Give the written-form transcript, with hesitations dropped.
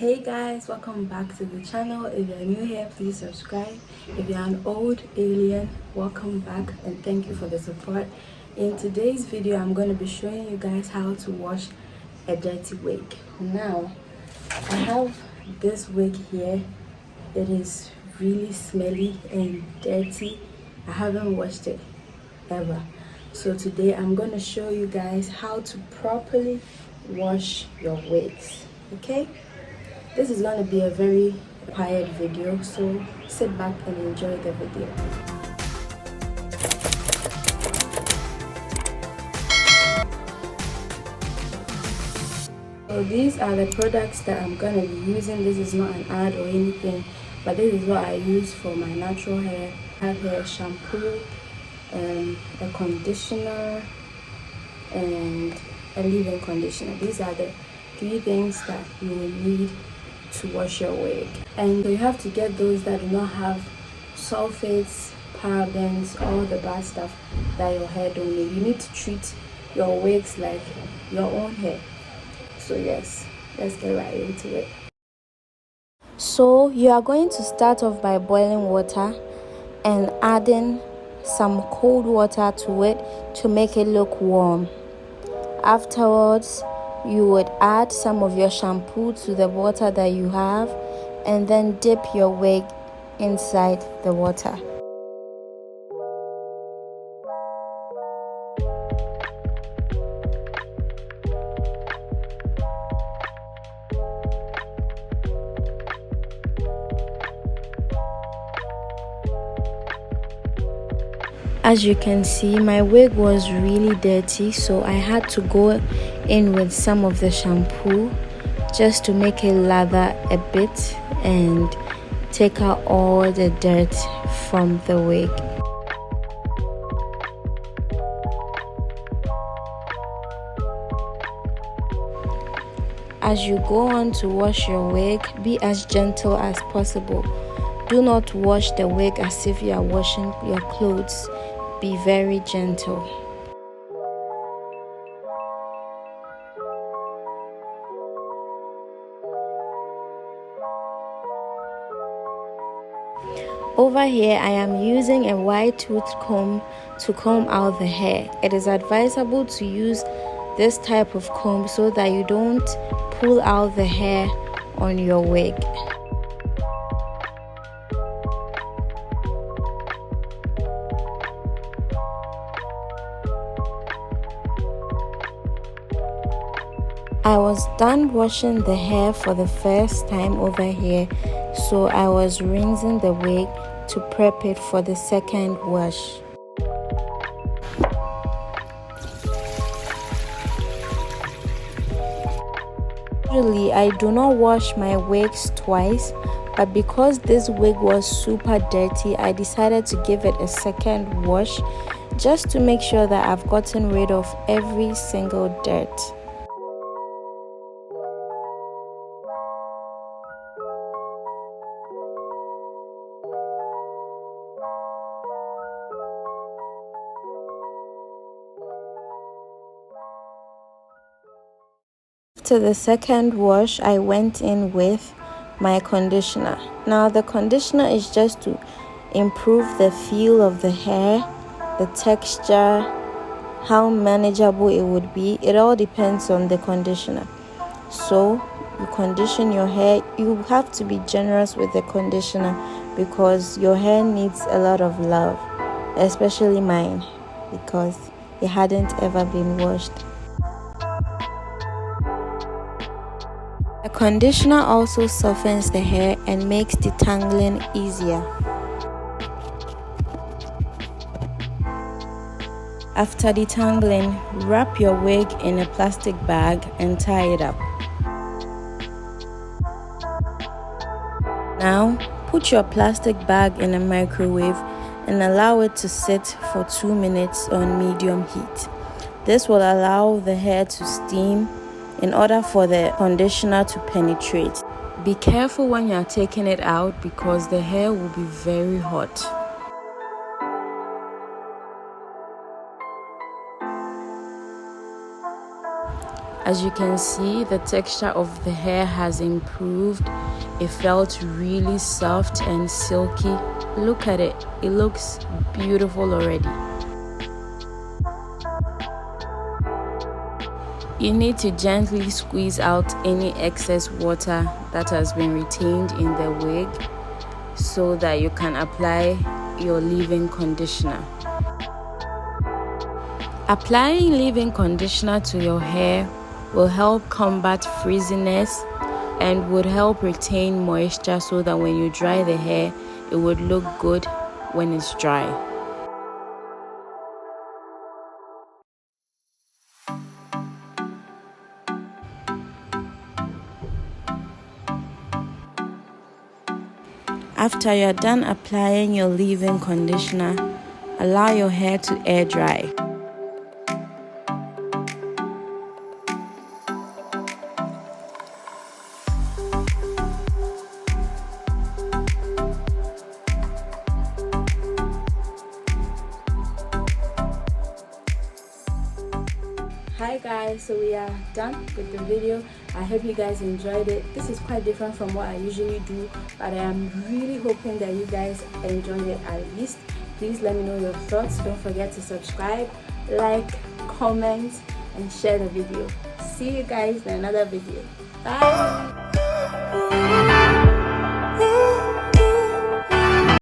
Hey guys, welcome back to the channel. If you're new here, please subscribe. If you're an old alien, welcome back and thank you for the support. In today's video, I'm going to be showing you guys how to wash a dirty wig. Now, I have this wig here. It is really smelly and dirty. I haven't washed it ever. So today I'm going to show you guys how to properly wash your wigs. Okay? This is going to be a very quiet video, so sit back and enjoy the video. So these are the products that I'm going to be using. This is not an ad or anything, but this is what I use for my natural hair. I have hair shampoo, a conditioner, and a leave-in conditioner. These are the three things that you will need to wash your wig, and you have to get those that do not have sulfates, parabens, all the bad stuff that your hair don't need. You need to treat your wigs like your own hair. So yes, let's get right into it. So you are going to start off by boiling water and adding some cold water to it to make it look warm. Afterwards, you would add some of your shampoo to the water that you have and then dip your wig inside the water. As you can see, my wig was really dirty, so I had to go in with some of the shampoo just to make it lather a bit and take out all the dirt from the wig. As you go on to wash your wig, be as gentle as possible. Do not wash the wig as if you are washing your clothes. Be very gentle. Over here, I am using a wide tooth comb to comb out the hair. It is advisable to use this type of comb so that you don't pull out the hair on your wig. I was done washing the hair for the first time over here, so I was rinsing the wig to prep it for the second wash. Usually I do not wash my wigs twice, but because this wig was super dirty, I decided to give it a second wash just to make sure that I've gotten rid of every single dirt. After the second wash, I went in with my conditioner. Now the conditioner is just to improve the feel of the hair, the texture, how manageable it would be. It all depends on the conditioner. So you condition your hair. You have to be generous with the conditioner because your hair needs a lot of love, especially mine because it hadn't ever been washed. The conditioner also softens the hair and makes detangling easier. After detangling, wrap your wig in a plastic bag and tie it up. Now, put your plastic bag in a microwave and allow it to sit for 2 minutes on medium heat. This will allow the hair to steam in order for the conditioner to penetrate. Be careful when you are taking it out because the hair will be very hot. As you can see, the texture of the hair has improved. It felt really soft and silky. Look at it. It looks beautiful already. You need to gently squeeze out any excess water that has been retained in the wig so that you can apply your leave-in conditioner. Applying leave-in conditioner to your hair will help combat frizziness and would help retain moisture so that when you dry the hair, it would look good when it's dry. After you're done applying your leave-in conditioner, allow your hair to air dry. Hi guys, so we are done with the video. I hope you guys enjoyed it. This is quite different from what I usually do, but I am really hoping that you guys enjoyed it at least. Please let me know your thoughts. Don't forget to subscribe, like, comment, and share the video. See you guys in another video. Bye.